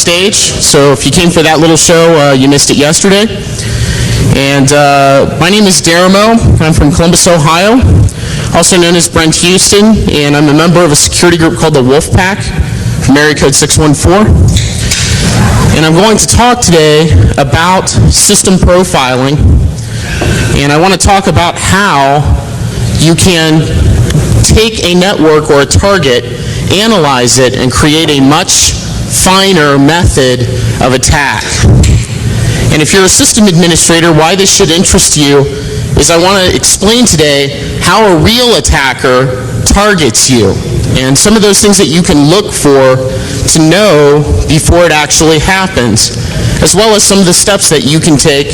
stage. So if you came for that little show, you missed it yesterday. And my name is Daremoe. I'm from Columbus, Ohio, also known as Brent Houston, and I'm a member of a security group called the Wolf Pack from area code 614. And I'm going to talk today about system profiling, and I want to talk about how you can take a network or a target, analyze it, and create a much finer method of attack. And if you're a system administrator, why this should interest you is I want to explain today how a real attacker targets you, and some of those things that you can look for to know before it actually happens, as well as some of the steps that you can take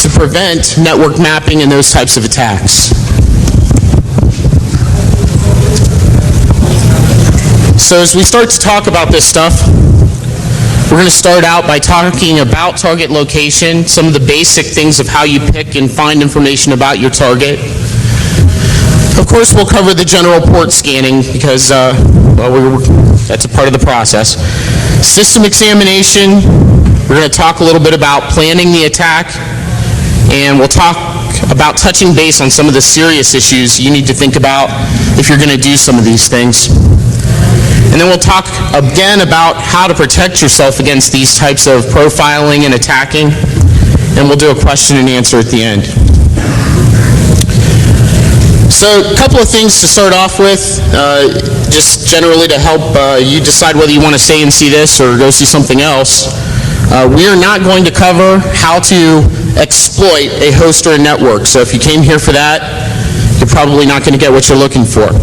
to prevent network mapping and those types of attacks. So as we start to talk about this stuff, we're going to start out by talking about target location, some of the basic things of how you pick and find information about your target. Of course, we'll cover the general port scanning because, that's a part of the process. System examination, we're going to talk a little bit about planning the attack, and we'll talk about touching base on some of the serious issues you need to think about if you're going to do some of these things. And then we'll talk again about how to protect yourself against these types of profiling and attacking, and we'll do a question and answer at the end. So a couple of things to start off with, just generally to help you decide whether you want to stay and see this or go see something else. We are not going to cover how to exploit a host or a network, so if you came here for that, you're probably not going to get what you're looking for.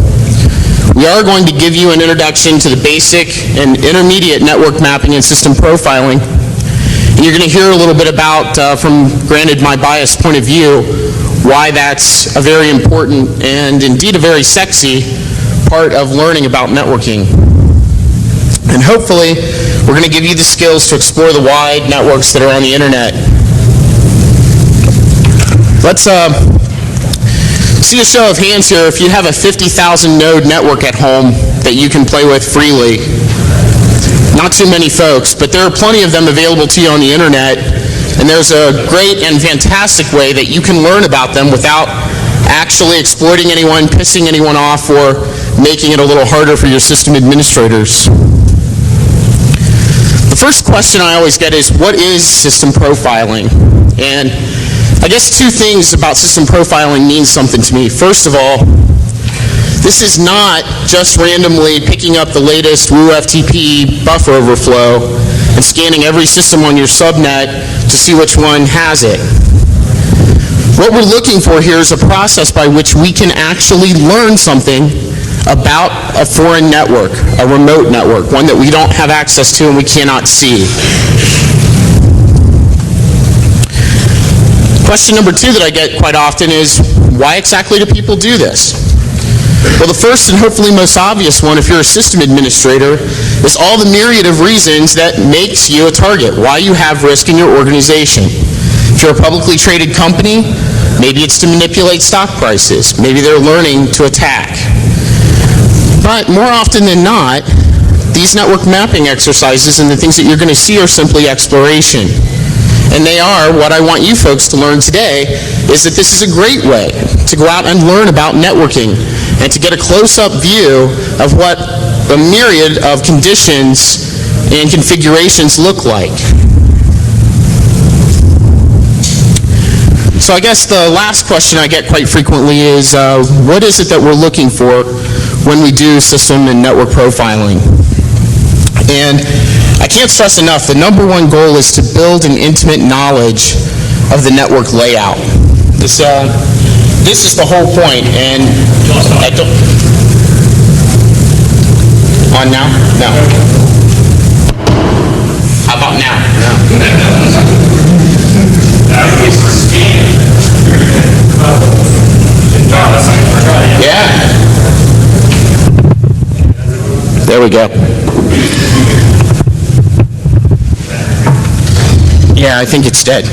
We are going to give you an introduction to the basic and intermediate network mapping and system profiling. And you're going to hear a little bit about, from granted my biased point of view, why that's a very important and indeed a very sexy part of learning about networking. And hopefully, we're going to give you the skills to explore the wide networks that are on the internet. Let's see a show of hands here if you have a 50,000 node network at home that you can play with freely. Not too many folks, but there are plenty of them available to you on the internet, and there's a great and fantastic way that you can learn about them without actually exploiting anyone, pissing anyone off, or making it a little harder for your system administrators. The first question I always get is, what is system profiling? And I guess two things about system profiling mean something to me. First of all, this is not just randomly picking up the latest WU FTP buffer overflow and scanning every system on your subnet to see which one has it. What we're looking for here is a process by which we can actually learn something about a foreign network, a remote network, one that we don't have access to and we cannot see. Question number two that I get quite often is, why exactly do people do this? Well, the first and hopefully most obvious one, if you're a system administrator, is all the myriad of reasons that makes you a target, why you have risk in your organization. If you're a publicly traded company, maybe it's to manipulate stock prices. Maybe they're learning to attack. But more often than not, these network mapping exercises and the things that you're going to see are simply exploration. And they are, what I want you folks to learn today, is that this is a great way to go out and learn about networking and to get a close-up view of what a myriad of conditions and configurations look like. So I guess the last question I get quite frequently is, what is it that we're looking for when we do system and network profiling? And I can't stress enough, the number one goal is to build an intimate knowledge of the network layout. This is the whole point, and I don't... On now? No. How about now? No. Yeah. There we go. Yeah, I think it's dead.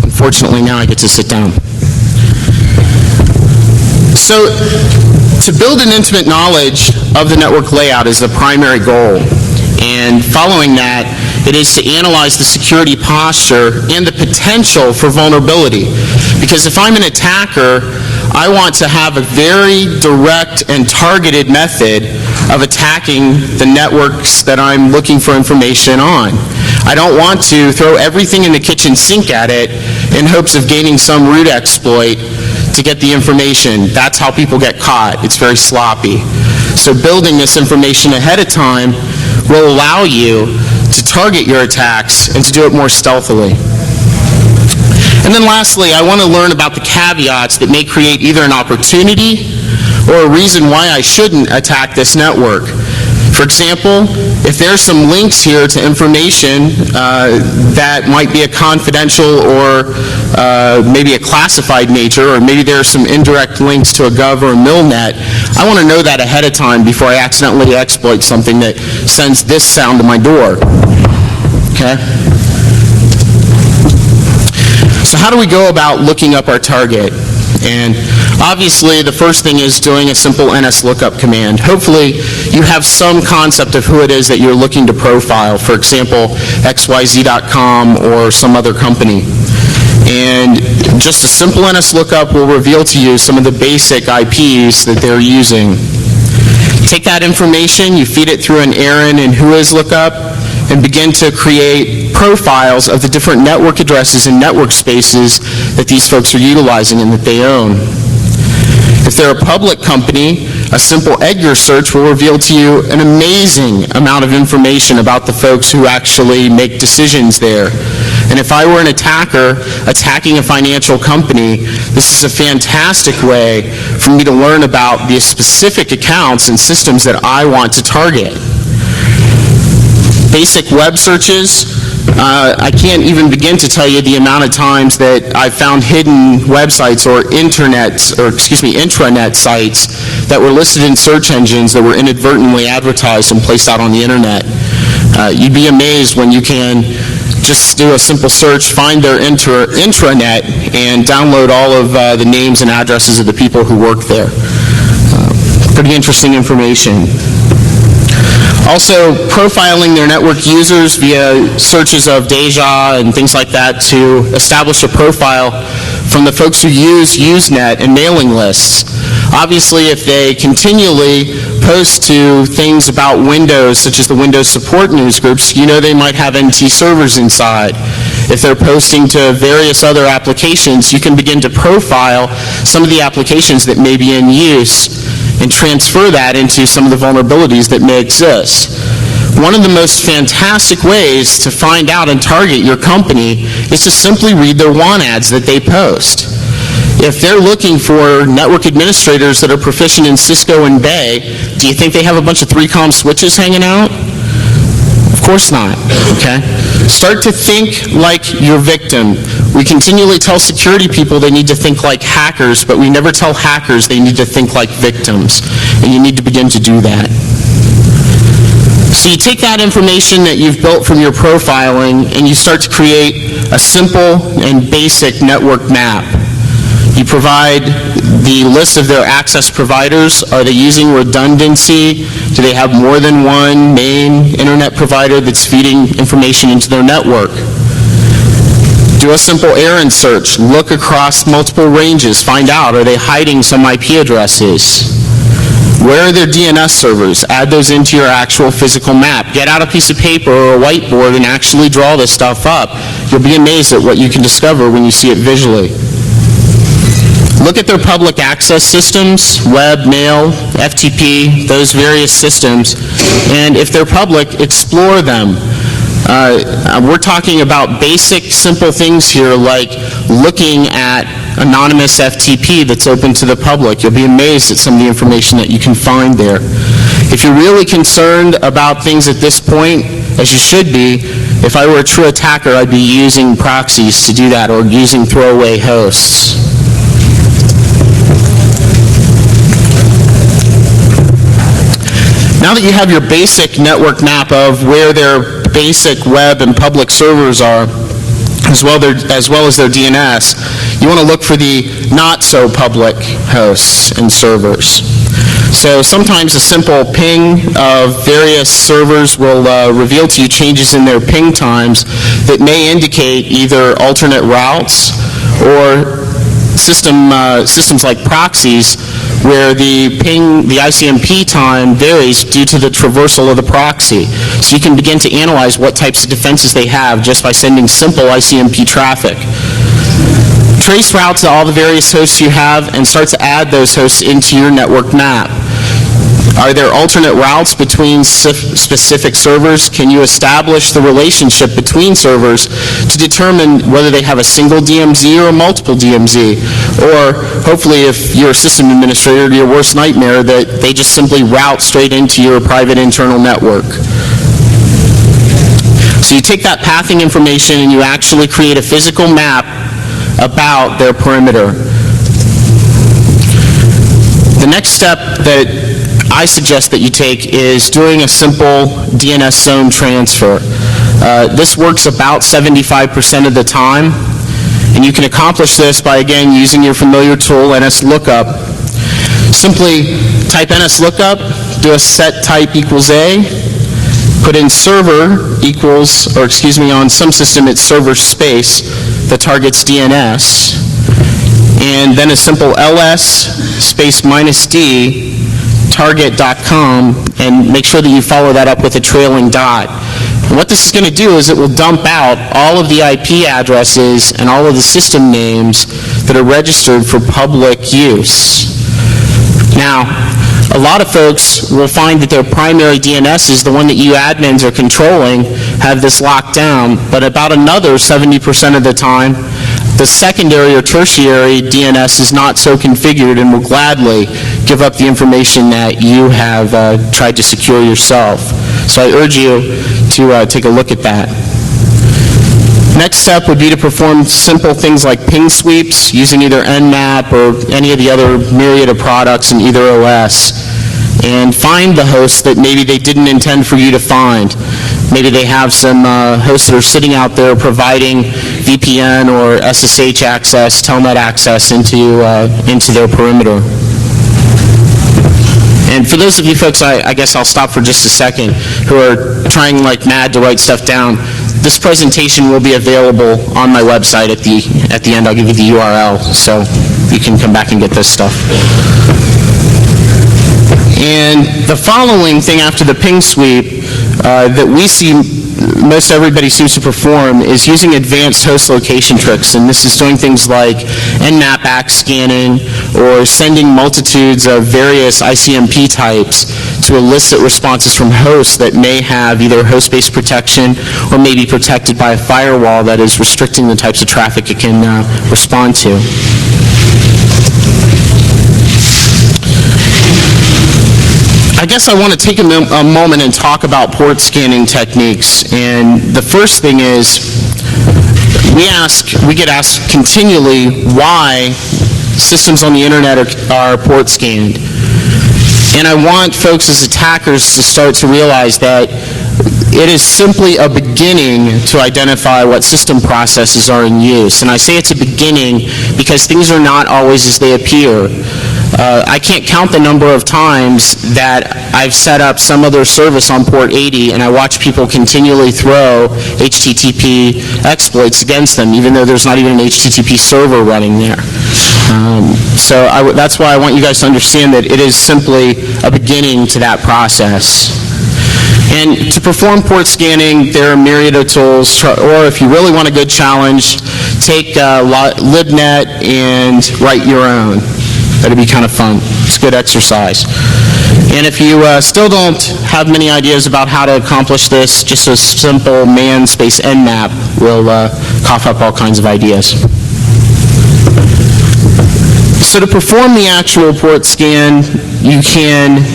Unfortunately, now I get to sit down. So, to build an intimate knowledge of the network layout is the primary goal. And following that, it is to analyze the security posture and the potential for vulnerability. Because if I'm an attacker, I want to have a very direct and targeted method of attacking the networks that I'm looking for information on. I don't want to throw everything in the kitchen sink at it in hopes of gaining some root exploit to get the information. That's how people get caught. It's very sloppy. So building this information ahead of time will allow you to target your attacks and to do it more stealthily. And then lastly, I want to learn about the caveats that may create either an opportunity or a reason why I shouldn't attack this network. For example, if there's some links here to information that might be a confidential or maybe a classified nature, or maybe there are some indirect links to a gov or a milnet, I want to know that ahead of time before I accidentally exploit something that sends this sound to my door. Okay? So how do we go about looking up our target? And obviously, the first thing is doing a simple NSLOOKUP command. Hopefully, you have some concept of who it is that you're looking to profile. For example, XYZ.com or some other company. And just a simple NSLOOKUP will reveal to you some of the basic IPs that they're using. Take that information, you feed it through an ARIN and WHOISLOOKUP, and begin to create profiles of the different network addresses and network spaces that these folks are utilizing and that they own. If they're a public company, a simple EDGAR search will reveal to you an amazing amount of information about the folks who actually make decisions there. And if I were an attacker attacking a financial company, this is a fantastic way for me to learn about the specific accounts and systems that I want to target. Basic web searches, I can't even begin to tell you the amount of times that I've found hidden websites or intranet sites that were listed in search engines that were inadvertently advertised and placed out on the internet. You'd be amazed when you can just do a simple search, find their intranet, and download all of the names and addresses of the people who work there. Pretty interesting information. Also, profiling their network users via searches of Deja and things like that to establish a profile from the folks who use Usenet and mailing lists. Obviously, if they continually post to things about Windows, such as the Windows support news groups, you know they might have NT servers inside. If they're posting to various other applications, you can begin to profile some of the applications that may be in use and transfer that into some of the vulnerabilities that may exist. One of the most fantastic ways to find out and target your company is to simply read their want ads that they post. If they're looking for network administrators that are proficient in Cisco and Bay, do you think they have a bunch of 3Com switches hanging out? Of course not, okay? Start to think like your victim. We continually tell security people they need to think like hackers, but we never tell hackers they need to think like victims, and you need to begin to do that. So you take that information that you've built from your profiling, and you start to create a simple and basic network map. You provide the list of their access providers. Are they using redundancy? Do they have more than one main internet provider that's feeding information into their network? Do a simple ARIN search. Look across multiple ranges. Find out, are they hiding some IP addresses? Where are their DNS servers? Add those into your actual physical map. Get out a piece of paper or a whiteboard and actually draw this stuff up. You'll be amazed at what you can discover when you see it visually. Look at their public access systems, web, mail, FTP, those various systems, and if they're public, explore them. We're talking about basic, simple things here like looking at anonymous FTP that's open to the public. You'll be amazed at some of the information that you can find there. If you're really concerned about things at this point, as you should be, if I were a true attacker, I'd be using proxies to do that or using throwaway hosts. Now that you have your basic network map of where their basic web and public servers are, as well as their DNS, you want to look for the not-so-public hosts and servers. So sometimes a simple ping of various servers will reveal to you changes in their ping times that may indicate either alternate routes or systems like proxies where the ICMP time varies due to the traversal of the proxy. So you can begin to analyze what types of defenses they have just by sending simple ICMP traffic. Trace routes to all the various hosts you have and start to add those hosts into your network map. Are there alternate routes between specific servers? Can you establish the relationship between servers to determine whether they have a single DMZ or multiple DMZ? Or hopefully, if you're a system administrator, your worst nightmare that they just simply route straight into your private internal network. So you take that pathing information and you actually create a physical map about their perimeter. The next step that I suggest that you take is doing a simple DNS zone transfer. This works about 75% of the time, and you can accomplish this by, again, using your familiar tool, NSLookup. Simply type NSLookup, do a set type equals A, put in server equals, or excuse me, on some system it's server space that targets DNS, and then a simple ls space -d target.com, and make sure that you follow that up with a trailing dot. And what this is going to do is it will dump out all of the IP addresses and all of the system names that are registered for public use. Now, a lot of folks will find that their primary DNS is the one that you admins are controlling, have this locked down, but about another 70% of the time, the secondary or tertiary DNS is not so configured and will gladly give up the information that you have tried to secure yourself. So I urge you to take a look at that. Next step would be to perform simple things like ping sweeps using either Nmap or any of the other myriad of products in either OS, and find the hosts that maybe they didn't intend for you to find. Maybe they have some hosts that are sitting out there providing VPN or SSH access, telnet access into their perimeter. And for those of you folks, I guess I'll stop for just a second, who are trying like mad to write stuff down. This presentation will be available on my website at the end. I'll give you the URL so you can come back and get this stuff. And the following thing after the ping sweep that we see most everybody seems to perform is using advanced host location tricks, and this is doing things like Nmap ACK scanning or sending multitudes of various ICMP types to elicit responses from hosts that may have either host-based protection or may be protected by a firewall that is restricting the types of traffic it can respond to. I guess I want to take a moment and talk about port scanning techniques. And the first thing is, we get asked continually why systems on the internet are port scanned. And I want folks as attackers to start to realize that it is simply a beginning to identify what system processes are in use. And I say it's a beginning because things are not always as they appear. I can't count the number of times that I've set up some other service on port 80 and I watch people continually throw HTTP exploits against them, even though there's not even an HTTP server running there. That's why I want you guys to understand that it is simply a beginning to that process. And to perform port scanning, there are a myriad of tools, or if you really want a good challenge, take libnet and write your own. That'd be kind of fun. It's good exercise. And if you still don't have many ideas about how to accomplish this, just a simple man space nmap will cough up all kinds of ideas. So to perform the actual port scan, you can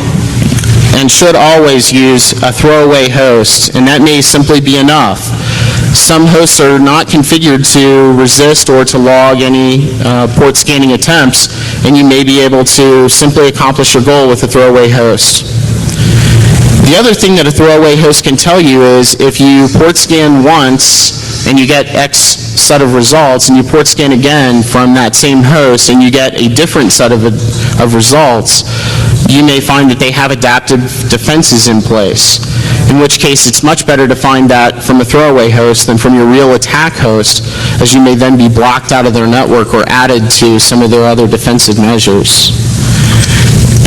and should always use a throwaway host, and that may simply be enough. Some hosts are not configured to resist or to log any port scanning attempts, and you may be able to simply accomplish your goal with a throwaway host. The other thing that a throwaway host can tell you is if you port scan once and you get X set of results, and you port scan again from that same host, and you get a different set of results, you may find that they have adaptive defenses in place, in which case it's much better to find that from a throwaway host than from your real attack host, as you may then be blocked out of their network or added to some of their other defensive measures.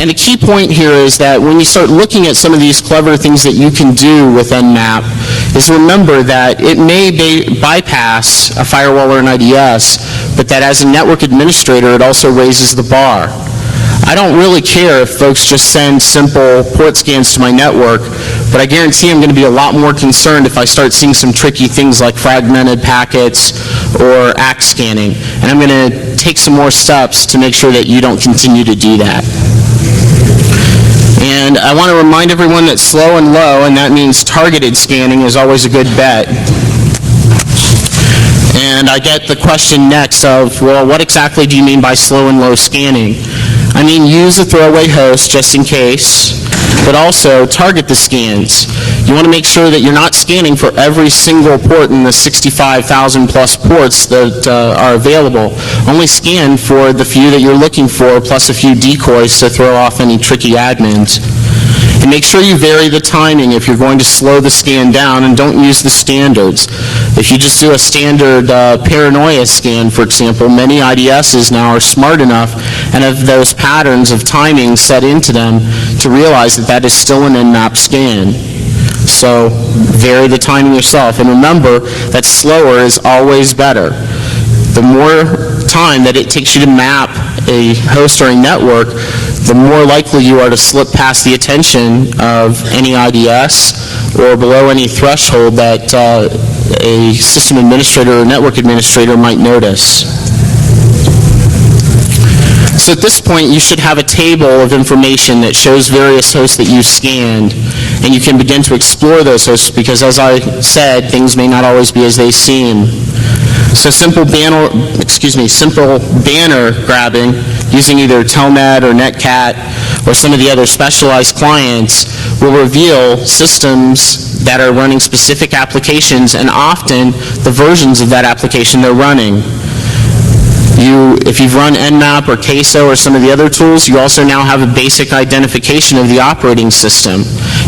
And the key point here is that when you start looking at some of these clever things that you can do with Nmap, is remember that it may bypass a firewall or an IDS, but that as a network administrator, it also raises the bar. I don't really care if folks just send simple port scans to my network, but I guarantee I'm going to be a lot more concerned if I start seeing some tricky things like fragmented packets or ACK scanning. And I'm going to take some more steps to make sure that you don't continue to do that. And I want to remind everyone that slow and low, and that means targeted scanning, is always a good bet. And I get the question next of, well, what exactly do you mean by slow and low scanning? I mean, use a throwaway host just in case, but also target the scans. You want to make sure that you're not scanning for every single port in the 65,000 plus ports that are available. Only scan for the few that you're looking for, plus a few decoys to throw off any tricky admins. And make sure you vary the timing if you're going to slow the scan down, and don't use the standards. If you just do a standard paranoia scan, for example, many IDSs now are smart enough and have those patterns of timing set into them to realize that that is still an Nmap scan. So vary the timing yourself, and remember that slower is always better. The more time that it takes you to map a host or a network, the more likely you are to slip past the attention of any IDS or below any threshold that a system administrator or network administrator might notice. So at this point, you should have a table of information that shows various hosts that you've scanned, and you can begin to explore those hosts because, as I said, things may not always be as they seem. So simple banner grabbing using either Telnet or Netcat or some of the other specialized clients will reveal systems that are running specific applications, and often the versions of that application they're running. If you've run Nmap or Queso or some of the other tools, you also now have a basic identification of the operating system.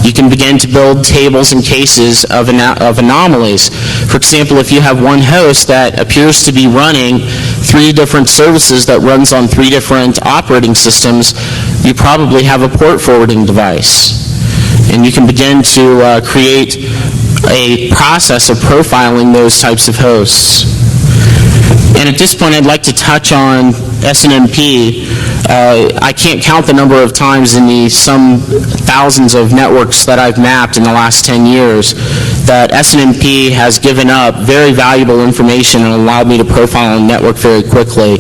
You can begin to build tables and cases of anomalies. For example, if you have one host that appears to be running 3 different services that runs on 3 different operating systems, you probably have a port forwarding device. And you can begin to create a process of profiling those types of hosts. And at this point, I'd like to touch on SNMP. I can't count the number of times in the some thousands of networks that I've mapped in the last 10 years that SNMP has given up very valuable information and allowed me to profile a network very quickly.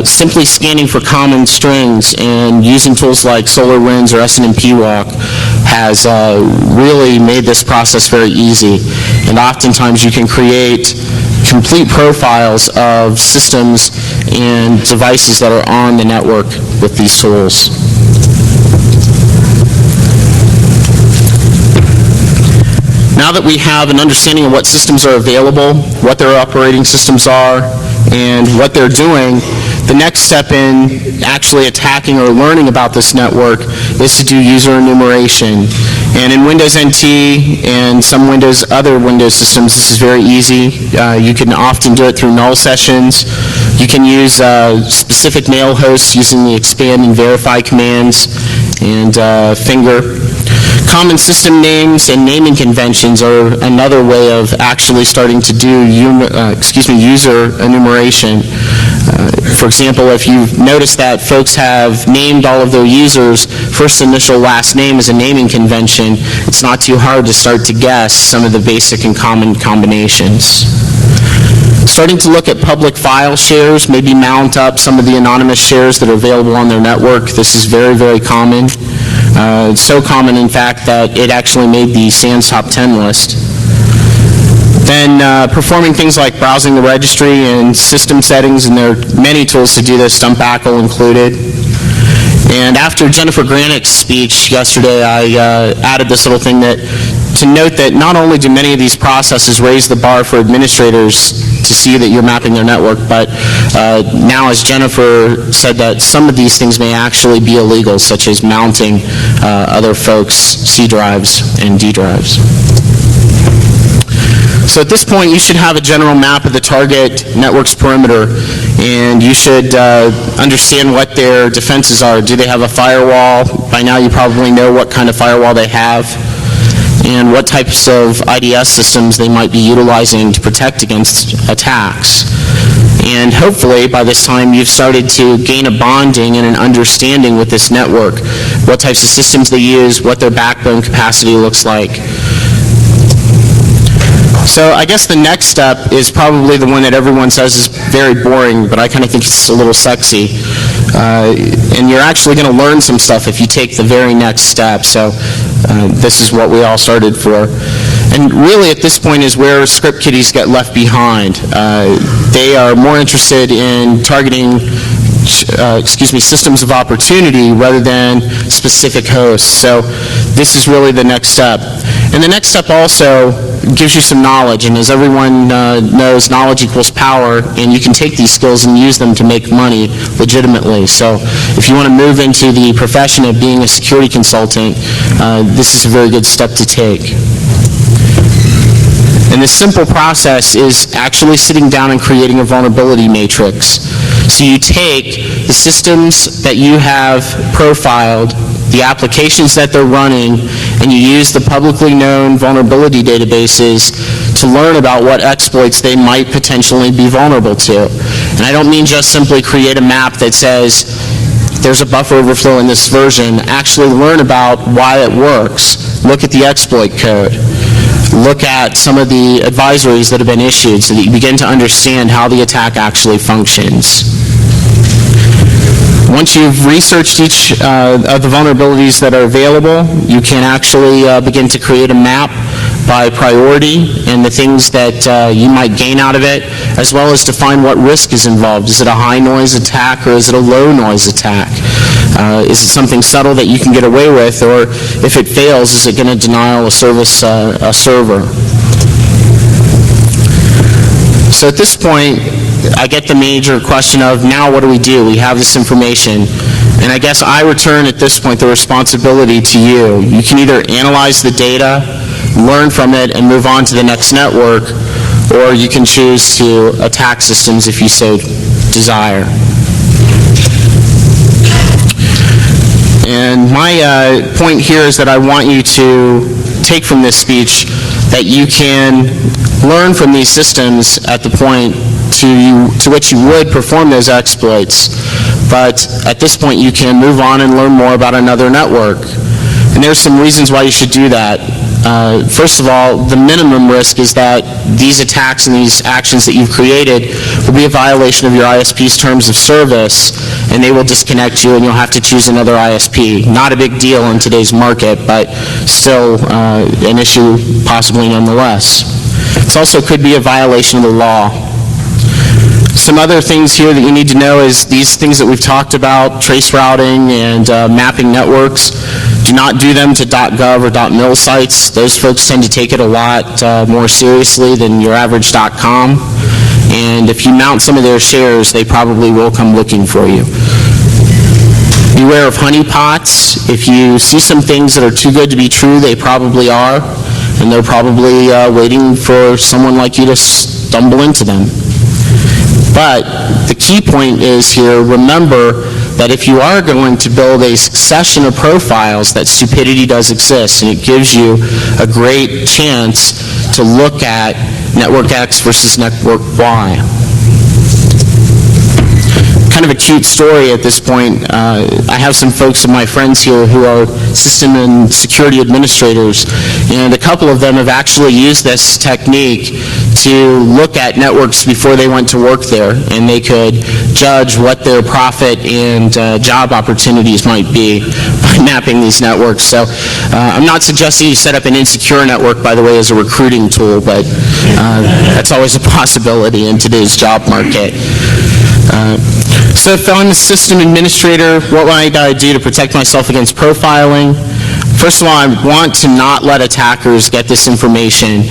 Simply scanning for common strings and using tools like SolarWinds or SNMP Walk has really made this process very easy. And oftentimes you can create complete profiles of systems and devices that are on the network with these tools. Now that we have an understanding of what systems are available, what their operating systems are, and what they're doing, the next step in actually attacking or learning about this network is to do user enumeration. And in Windows NT and some other Windows systems, this is very easy. You can often do it through null sessions. You can use specific mail hosts using the expand and verify commands and finger. Common system names and naming conventions are another way of actually starting to do user enumeration. For example, if you've noticed that folks have named all of their users first initial last name as a naming convention, it's not too hard to start to guess some of the basic and common combinations. Starting to look at public file shares, maybe mount up some of the anonymous shares that are available on their network. This is very, very common. It's so common, in fact, that it actually made the SANS top 10 list. Then performing things like browsing the registry and system settings, and there are many tools to do this, Dumpackle included. And after Jennifer Granick's speech yesterday, I added this little thing that to note that not only do many of these processes raise the bar for administrators to see that you're mapping their network, but now, as Jennifer said, that some of these things may actually be illegal, such as mounting other folks' C drives and D drives. So at this point, you should have a general map of the target network's perimeter, and you should understand what their defenses are. Do they have a firewall? By now, you probably know what kind of firewall they have, and what types of IDS systems they might be utilizing to protect against attacks. And hopefully, by this time, you've started to gain a bonding and an understanding with this network, what types of systems they use, what their backbone capacity looks like. So I guess the next step is probably the one that everyone says is very boring, but I kind of think it's a little sexy. And you're actually going to learn some stuff if you take the very next step. So this is what we all started for. And really at this point is where script kiddies get left behind. They are more interested in targeting systems of opportunity rather than specific hosts. So this is really the next step. And the next step also gives you some knowledge, and as everyone knows, knowledge equals power, and you can take these skills and use them to make money legitimately. So if you want to move into the profession of being a security consultant, this is a very good step to take. And this simple process is actually sitting down and creating a vulnerability matrix. So you take the systems that you have profiled, the applications that they're running, and you use the publicly known vulnerability databases to learn about what exploits they might potentially be vulnerable to. And I don't mean just simply create a map that says there's a buffer overflow in this version. Actually learn about why it works. Look at the exploit code. Look at some of the advisories that have been issued so that you begin to understand how the attack actually functions. Once you've researched each of the vulnerabilities that are available, you can actually begin to create a map by priority and the things that you might gain out of it, as well as define what risk is involved. Is it a high noise attack or is it a low noise attack? Is it something subtle that you can get away with, or if it fails, is it going to denial a service a server? So at this point, I get the major question of, now what do? We have this information. And I guess I return at this point the responsibility to you. You can either analyze the data, learn from it, and move on to the next network, or you can choose to attack systems if you so desire. And my point here is that I want you to take from this speech that you can learn from these systems at the point to which you would perform those exploits. But at this point, you can move on and learn more about another network. And there's some reasons why you should do that. First of all, the minimum risk is that these attacks and these actions that you've created will be a violation of your ISP's terms of service, and they will disconnect you and you'll have to choose another ISP. Not a big deal in today's market, but still an issue possibly nonetheless. It also could be a violation of the law. Some other things here that you need to know is these things that we've talked about, trace routing and mapping networks, do not do them to .gov or .mil sites. Those folks tend to take it a lot more seriously than your average .com. And if you mount some of their shares, they probably will come looking for you. Beware of honeypots. If you see some things that are too good to be true, they probably are. And they're probably waiting for someone like you to stumble into them. But the key point is here, remember that if you are going to build a succession of profiles, that stupidity does exist, and it gives you a great chance to look at network X versus network Y. Kind of a cute story at this point. I have some folks of my friends here who are system and security administrators, and a couple of them have actually used this technique to look at networks before they went to work there, and they could judge what their profit and job opportunities might be by mapping these networks. So I'm not suggesting you set up an insecure network, by the way, as a recruiting tool, but that's always a possibility in today's job market. So if I'm a system administrator, what might I do to protect myself against profiling? First of all, I want to not let attackers get this information.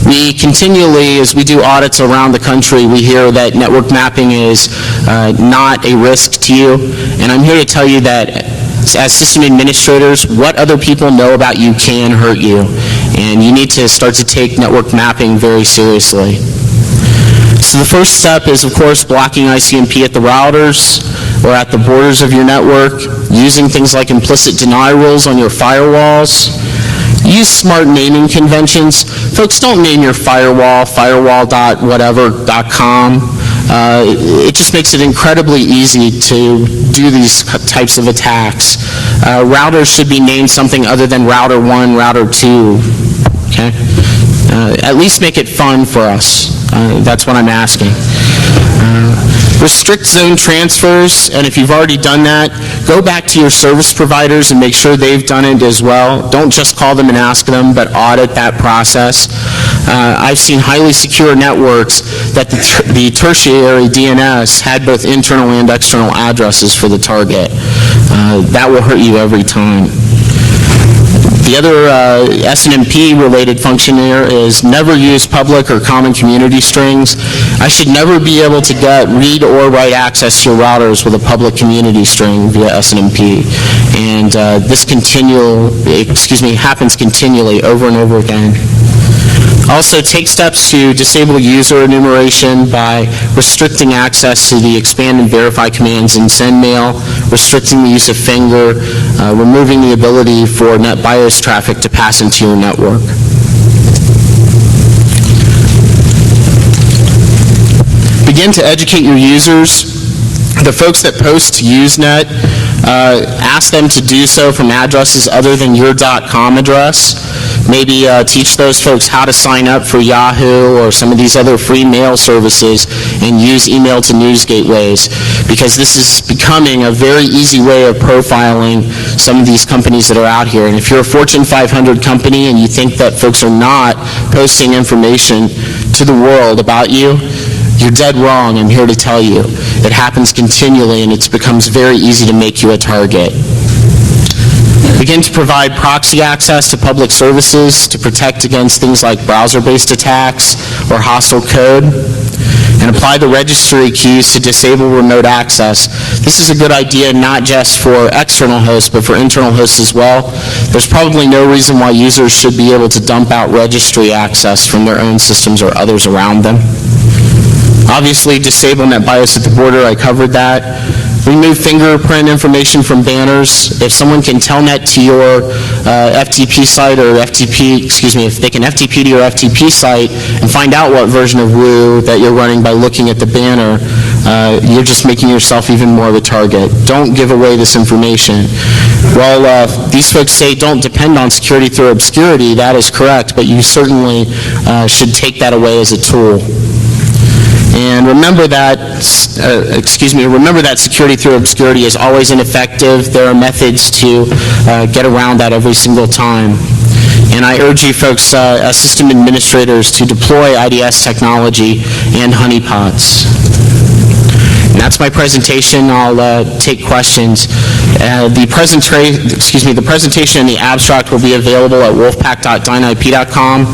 We continually, as we do audits around the country, we hear that network mapping is not a risk to you, and I'm here to tell you that as system administrators, what other people know about you can hurt you, and you need to start to take network mapping very seriously. So the first step is, of course, blocking ICMP at the routers or at the borders of your network, using things like implicit deny rules on your firewalls. Use smart naming conventions. Folks, don't name your firewall firewall.whatever.com. It just makes it incredibly easy to do these types of attacks. Routers should be named something other than router 1, router 2. Okay? At least make it fun for us. That's what I'm asking. Restrict zone transfers, and if you've already done that, go back to your service providers and make sure they've done it as well. Don't just call them and ask them, but audit that process. I've seen highly secure networks that the tertiary DNS had both internal and external addresses for the target. That will hurt you every time. The other SNMP related function here is never use public or common community strings. I should never be able to get read or write access to your routers with a public community string via SNMP. And this happens continually over and over again. Also, take steps to disable user enumeration by restricting access to the expand and verify commands in SendMail, restricting the use of finger, removing the ability for NetBIOS traffic to pass into your network. Begin to educate your users. The folks that post to Usenet, ask them to do so from addresses other than your .com address. Maybe teach those folks how to sign up for Yahoo or some of these other free mail services and use email to news gateways, because this is becoming a very easy way of profiling some of these companies that are out here. And if you're a Fortune 500 company and you think that folks are not posting information to the world about you, you're dead wrong. I'm here to tell you. It happens continually, and it becomes very easy to make you a target. Begin to provide proxy access to public services to protect against things like browser-based attacks or hostile code. And apply the registry keys to disable remote access. This is a good idea not just for external hosts, but for internal hosts as well. There's probably no reason why users should be able to dump out registry access from their own systems or others around them. Obviously, disable NetBIOS at the border, I covered that. Remove fingerprint information from banners. If someone can telnet to your FTP site or if they can FTP to your FTP site and find out what version of Woo that you're running by looking at the banner, you're just making yourself even more of a target. Don't give away this information. Well, these folks say don't depend on security through obscurity. That is correct, but you certainly should take that away as a tool. And remember that, remember that security through obscurity is always ineffective. There are methods to get around that every single time. And I urge you folks, as system administrators, to deploy IDS technology and honeypots. And that's my presentation. I'll take questions. The presentation and the abstract will be available at wolfpack.dynip.com.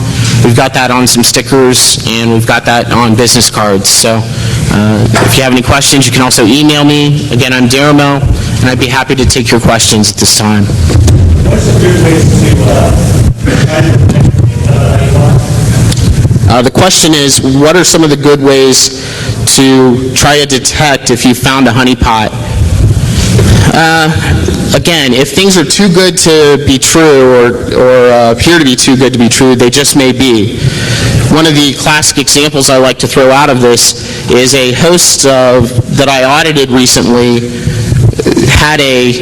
We've got that on some stickers, and we've got that on business cards. So if you have any questions, you can also email me. Again, I'm Daremoe, and I'd be happy to take your questions at this time. What's a good way to the question is, what are some of the good ways to try to detect if you found a honeypot? Again, if things are too good to be true or appear to be too good to be true, they just may be. One of the classic examples I like to throw out of this is a host that I audited recently had a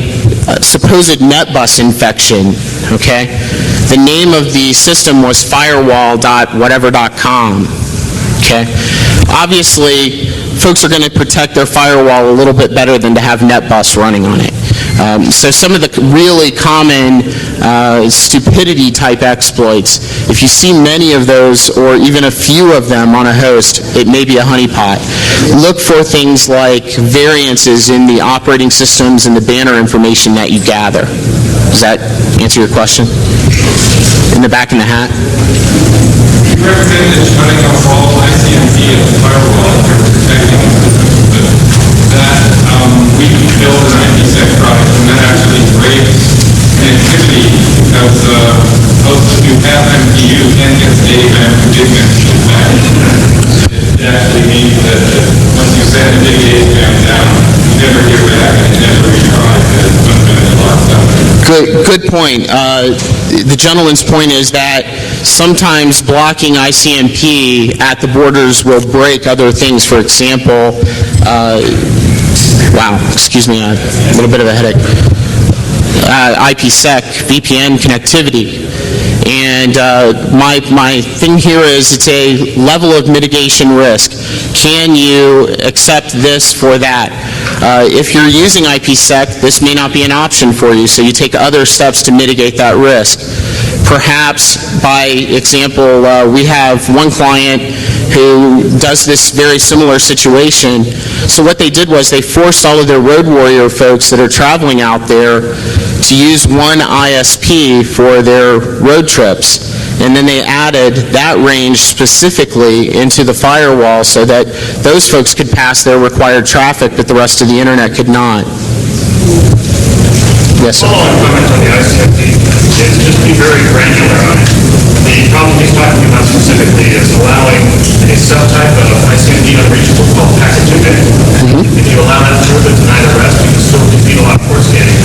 supposed NetBus infection, okay? The name of the system was firewall.whatever.com, okay? Obviously, folks are going to protect their firewall a little bit better than to have NetBus running on it. So some of the really common stupidity type exploits, if you see many of those or even a few of them on a host, it may be a honeypot. Look for things like variances in the operating systems and the banner information that you gather. Does that answer your question. In the back in the hat. You recommend that shutting off all ICMP and firewall if you're protecting the system, but that we build an IPsec product and that actually breaks connectivity because hosts who have MPU can get data and big MPU back. It actually means that once you send a big ASPAM down, you never get back and it never retries. It's fundamentally locked up. Good point. The gentleman's point is that sometimes blocking ICMP at the borders will break other things. For example, excuse me, a little bit of a headache. IPsec, VPN connectivity. And my thing here is it's a level of mitigation risk. Can you accept this for that? If you're using IPsec, this may not be an option for you, so you take other steps to mitigate that risk. Perhaps, by example, we have one client who does this very similar situation. So what they did was they forced all of their road warrior folks that are traveling out there to use one ISP for their road trips. And then they added that range specifically into the firewall so that those folks could pass their required traffic, but the rest of the internet could not. Yes, sir. Following comment on the ICMP is just be very granular on it. The problem he's talking about specifically is allowing a subtype of ICMP unreachable called package event. If you allow that through but deny the rest, you can still defeat a lot of port scanning.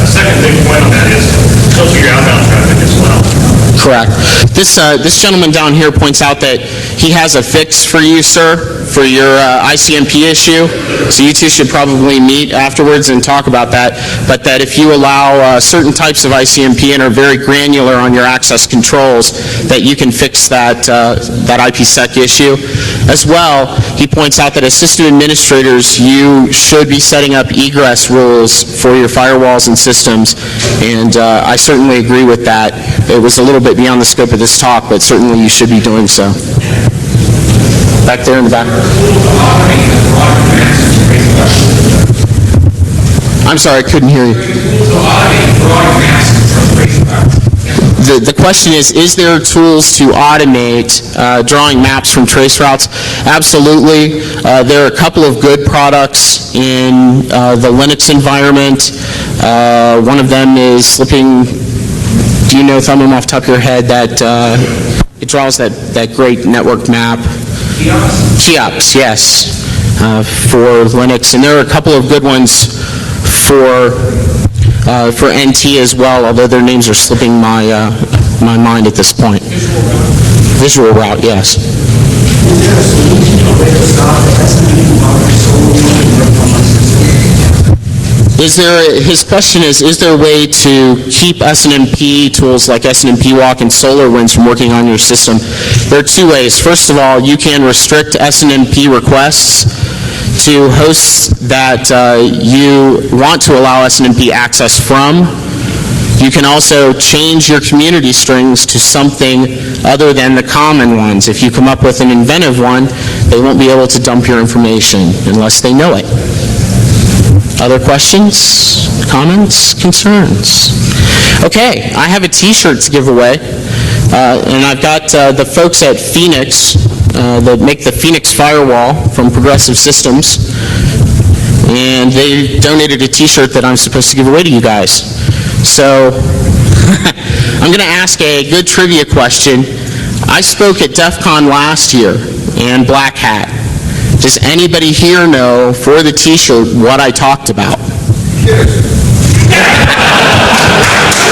A second big point on that is filter your outbound traffic as well. Correct. This gentleman down here points out that he has a fix for you, sir, for your ICMP issue. So you two should probably meet afterwards and talk about that. But that if you allow certain types of ICMP and are very granular on your access controls, that you can fix that IPsec issue. As well, he points out that as system administrators, you should be setting up egress rules for your firewalls and systems. And I certainly agree with that. It was a little bit beyond the scope of this talk, but certainly you should be doing so. Back there in the back. I'm sorry, I couldn't hear you. The question is there tools to automate drawing maps from trace routes? Absolutely. There are a couple of good products in the Linux environment. One of them is slipping. Do you know, Thumbum, off the top of your head, that it draws that great network map? FIOPS, yes, for Linux. And there are a couple of good ones for NT as well, although their names are slipping my mind at this point. Visual route, yes. His question is there a way to keep SNMP tools like SNMP Walk and SolarWinds from working on your system? There are two ways. First of all, you can restrict SNMP requests to hosts that you want to allow SNMP access from. You can also change your community strings to something other than the common ones. If you come up with an inventive one, they won't be able to dump your information unless they know it. Other questions, comments, concerns? Okay, I have a t-shirt to give away, and I've got the folks at Phoenix that make the Phoenix firewall from Progressive Systems, and they donated a t-shirt that I'm supposed to give away to you guys. So I'm going to ask a good trivia question. I spoke at DefCon last year and Black Hat. Does anybody here know for the t-shirt what I talked about?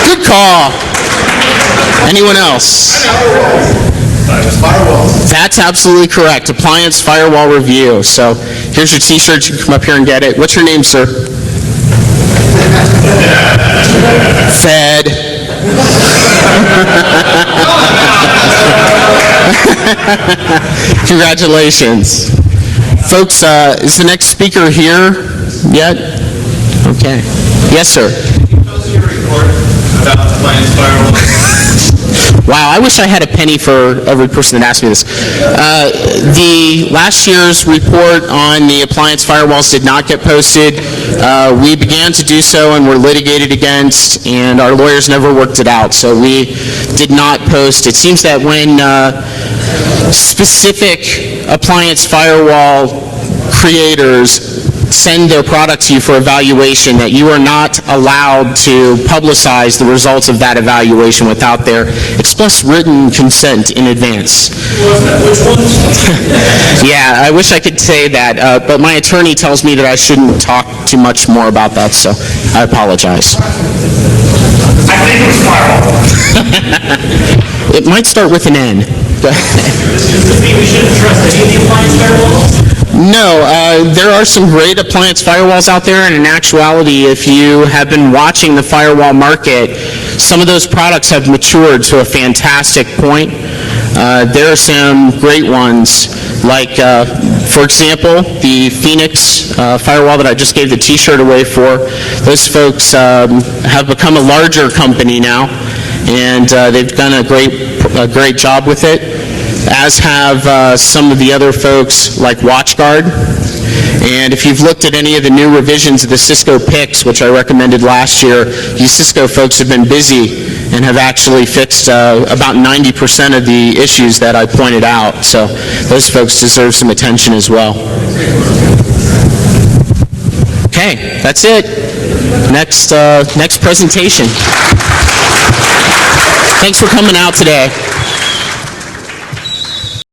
Good call. Anyone else? That's absolutely correct. Appliance firewall review. So here's your t-shirt. You can come up here and get it. What's your name, sir? Fed. Congratulations. Folks, is the next speaker here yet? Okay. Yes, sir. Can you tell us your report about appliance firewall? Wow, I wish I had a penny for every person that asked me this. The last year's report on the appliance firewalls did not get posted. We began to do so and were litigated against, and our lawyers never worked it out, so we did not post. It seems that when specific appliance firewall creators send their product to you for evaluation, that you are not allowed to publicize the results of that evaluation without their express written consent in advance. Which ones? Yeah, I wish I could say that, but my attorney tells me that I shouldn't talk too much more about that, so I apologize. I think it was firewall. It might start with an N. Does this mean we shouldn't trust any of the appliance firewalls? No, there are some great appliance firewalls out there, and in actuality, if you have been watching the firewall market, some of those products have matured to a fantastic point. There are some great ones, like, for example, the Phoenix firewall that I just gave the t-shirt away for. Those folks have become a larger company now, and they've done a great job with it, as have some of the other folks like WatchGuard. And if you've looked at any of the new revisions of the Cisco PICs, which I recommended last year, you Cisco folks have been busy and have actually fixed about 90% of the issues that I pointed out. So those folks deserve some attention as well. Okay, that's it. Next presentation. Thanks for coming out today.